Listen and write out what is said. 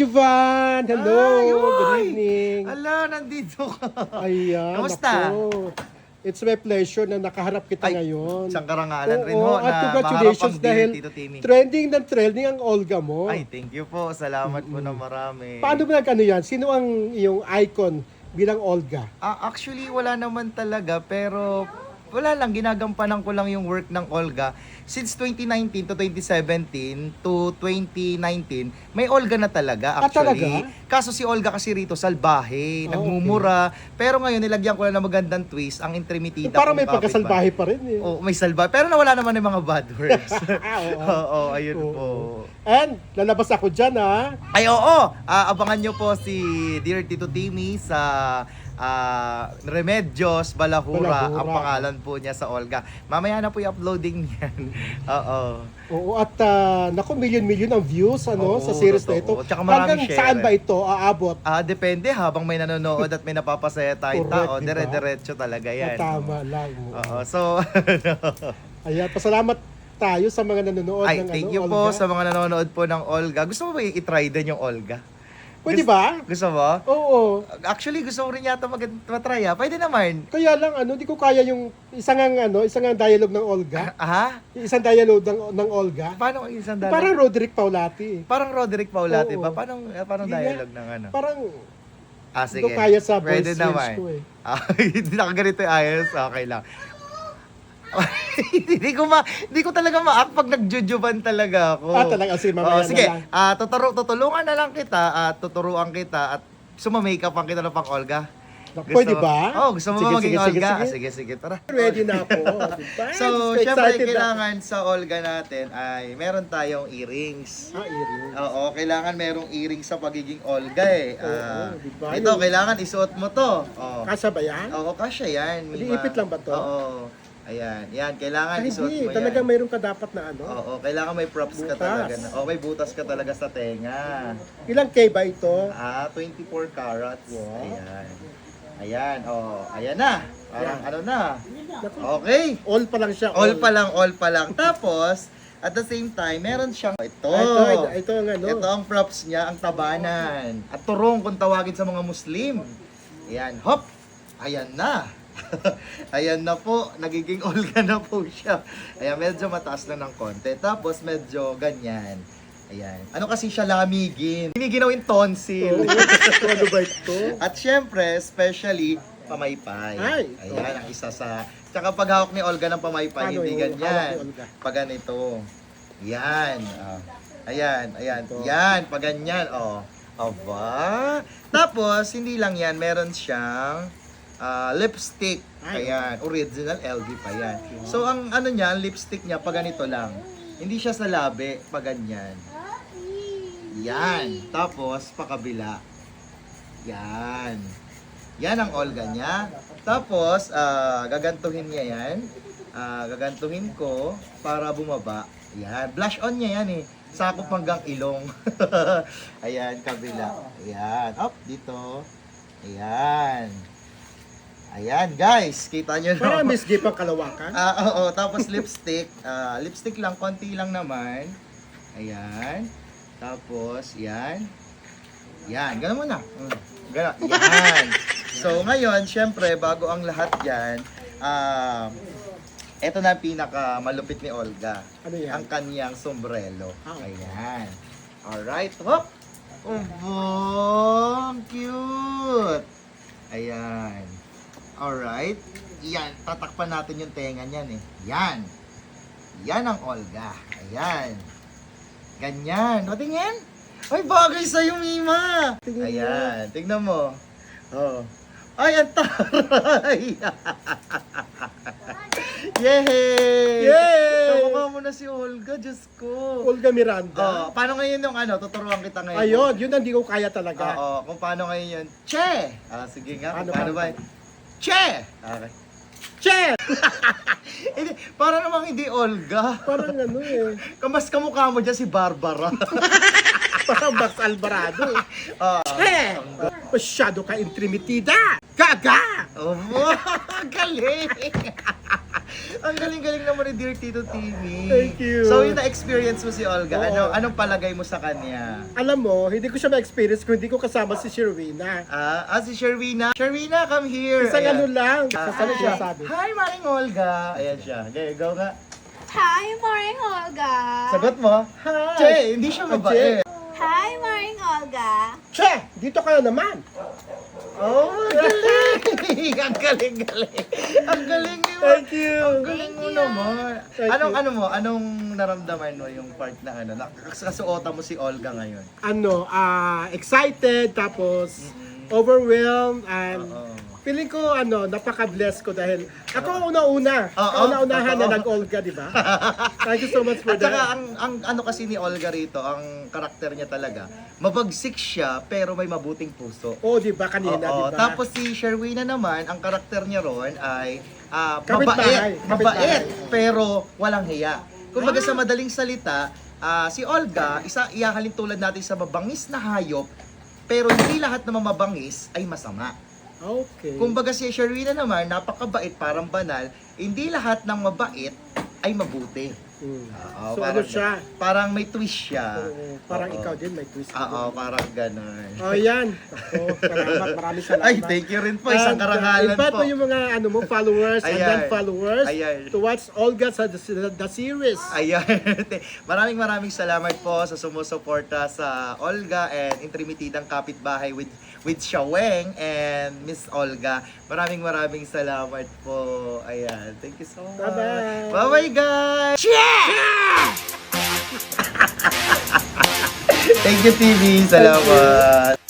Ivan! Hello! Ay, Good oy! evening! Ala, nandito ka. Ayan, Kamusta? ako. It's my pleasure na nakaharap kita Ay, ngayon. Isang karangalan rin Oo, ho at na congratulations maharap ang dahil Tito Timmy. trending ng trending ang Olga mo. Ay, thank you po. Salamat po na marami. Paano ba nag-ano yan? Sino ang iyong icon bilang Olga? Actually, wala naman talaga, pero wala lang, ginagampanan ko lang yung work ng Olga. Since 2019 to 2017 to 2019, may Olga na talaga actually. Talaga? Kaso si Olga kasi rito, salbahe, Ah, nagmumura. Pero ngayon, nilagyan ko na ng magandang twist, ang intrimitida. Parang kong may pagkasalbahe pa rin eh. Oh, may salbahe. Pero nawala naman yung mga bad words. Oo. Oo, ayun Oo. po. And lalabas ako dyan ha. Ay, oo! Abangan nyo po si Dear Tito Timmy sa Remedios Balahura. Balahura. Ang pangalan po niya sa Olga. Mamaya na po yung uploading niyan. Oo. Oo, at naku, million ang views ano, Oo, sa series na ito. totoo. Tsaka maraming Hanggang share saan eh. ba ito aabot? Depende habang may nanonood at may napapasaya tayong Correct, tao. diba? Dire-diretso talaga yan. Tama lang. Oo. So, Ayan, pasalamat tayo sa mga nanonood ay, ng thank ano, you po Olga. sa mga nanonood po ng Olga. Gusto mo ba i-try din yung Olga? Pwede ba? Gusto mo? Oo. Actually, gusto mo rin yata matry Pwede naman. Kaya lang di ko kaya yung isang dialogue ng Olga. Ha? Yung isang dialogue ng Olga. Paano ang isang dialogue? Parang Roderick Paulati. Parang Roderick Paulati Oo. ba? Paano Hindi dialogue ng ano? Parang Sige. hindi ko kaya sa voice Pwede range naman. ko eh. Hindi nakaganito yung ayos. Okay lang. Hindi ko talaga ma-act pag nagjujuban talaga ako. Talaga si mamaya Sige, na lang. tutulungan na lang kita at tuturuan kita at suma-makeup ang kita ng pang Olga. Pwede ba? Gusto mo Sige, ba maging sige, Olga? sige. Sige, tara. Ready na ako. Diba? So, Excited syempre, na. kailangan sa Olga natin ay meron tayong earrings. Earring. Oo, kailangan merong earrings sa pagiging Olga eh. Oo, diba? Ito, kailangan isuot mo to. Oh. Kasya ba yan? Oo, kasya yan. Mima. Ipit lang ba to? Oo. Ayan, yan. Kailangan isuot mo Hindi, yan. talagang mayroon ka dapat na ano. Oo, kailangan may props ka Butas. talaga. May butas ka talaga sa tenga. Ilang K ba ito? 24 carats. Wow. Ayan. Ayan, ayan na. Parang Yan. ano na. Naku, Okay. all pa lang siya. All pa lang. Tapos, at the same time, meron siyang ito. Ito ang ano. Ito ang props niya, ang tabanan. At turong kung tawagin sa mga Muslim. Ayan, hop! Ayan na. Ayan na po, nagiging Olga na po siya. Ayan, medyo mataas lang ng konti. Tapos medyo ganyan. Ayan. Ano kasi siya lamigin? Hindi ginawin tonsil. Ano ba ito? At syempre, especially, pamaypay. Ay, Ayan, ang isa sa... Tsaka pag hawak ni Olga ng pamaypay, Paano hindi yung hawak ni ganyan. Olga? Pag ganito. Yan. Ayan. Ito. Yan, pag ganyan. Aba. Tapos, hindi lang yan. Meron siyang lipstick. Ay, Ayan. Original LV pa yan. So, ang ano niya, lipstick niya, pag ganito lang. Hindi siya sa labi, pag ganyan. Yan. Tapos, pakabila. Yan. Yan ang Olga niya. Tapos, gagantuhin niya yan. Gagantuhin ko para bumaba. Yan. Blush on niya yan eh. Sakop hanggang ilong. Ayan, kabila. Ayan. Up, dito. Ayan. Ayan, guys. Kita nyo na. Parang Miss Gip ang kalawakan. Oo. Tapos lipstick. Lipstick lang, konti lang naman. Ayan. Tapos, yan. Yan. Ganun muna. Ganun. Yan. So, ngayon, syempre, bago ang lahat yan, ito na ang pinaka malupit ni Olga. Ano yan? Ang kanyang sombrero. Okay. Ayan. Alright. Hop! Ang cute! Ayan. Alright. Yan. Tatakpan natin yung tenga niyan eh. Yan. Yan ang Olga. Ayan. Ganyan. O, tingin. Ay, bagay sa'yo, Mima. Tingin Ayan. Tignan mo. Oh. Ay, ang taray. Yay! Yay! Kamukha mo na si Olga, Diyos ko. Olga Miranda. Paano ngayon yung tuturuan kita ngayon. Ayun, yun ang di ko kaya talaga. Oo, kung paano ngayon yun. Che! Sige nga, kung paano ba? Che! Okay. Che! Hindi, para namang hindi Olga. Parang ano eh. Mas kamukha mo dyan si Barbara. Parang Max Alvarado. Ah, Che! Masyado ka intrimitida! Gaga! oh, ang galing! Ang galing-galing naman ni Dear Tito TV. Thank you. So, yung na-experience mo si Olga, Oo. anong palagay mo sa kanya? Alam mo, hindi ko siya ma-experience kung hindi ko kasama si Sherwina. Si Sherwina. Sherwina, come here. Isang Ayan. ano lang. Ah, Kasano siya sabi? Hi, Maring Olga. Ayan siya. Okay, go nga. Hi, Maring Olga. Sagot mo. Hi. Che, hindi siya Che. mabait. Hi, Maring Olga. Che! Dito ka na naman! Oh, ang galing. Ang galing-galing. Ang galing mo. Thank you! Ang galing mo naman. Thank Anong you. ano mo? Anong naramdaman mo yung part na ano? Nakasuotan mo si Olga ngayon. Ano, excited, tapos overwhelmed, and Oo. feeling ko, napaka-bless ko dahil ako una-una. Oo, Kauna-unahan na totoo. nag-Olga, di ba? Thank you so much for At saka that. ang ano kasi ni Olga rito, ang karakter niya talaga, mabagsik siya pero may mabuting puso. Oh, di ba kanina, di Oo, ba? tapos si Sherwina naman, ang karakter niya ron ay Kapitbahay. mabait, pero walang hiya. Kumbaga sa madaling salita, si Olga, iyahalin tulad natin sa mabangis na hayop, pero hindi lahat ng mabangis ay masama. Okay. Kumbaga si Sherwina naman, napakabait, parang banal, hindi lahat ng mabait ay mabuti. Oo, So ano siya? Parang may twist siya. Oo, parang Oo. ikaw din, may twist. Oo, parang ganun. Oh, yan. Ako, salamat. Maraming salamat. Ay, thank you rin po. Isang And, karangalan invite po. mo yung mga followers and Ayan. non-followers Ayan. to watch Olga sa the series. Ayan. maraming salamat po sa sumusuporta sa Olga and Intrimitidang Kapitbahay with Shaweng and Miss Olga. Maraming salamat po. Ayan. Thank you so much. Bye-bye. Bye-bye, guys. Thank you, TV. Salamat.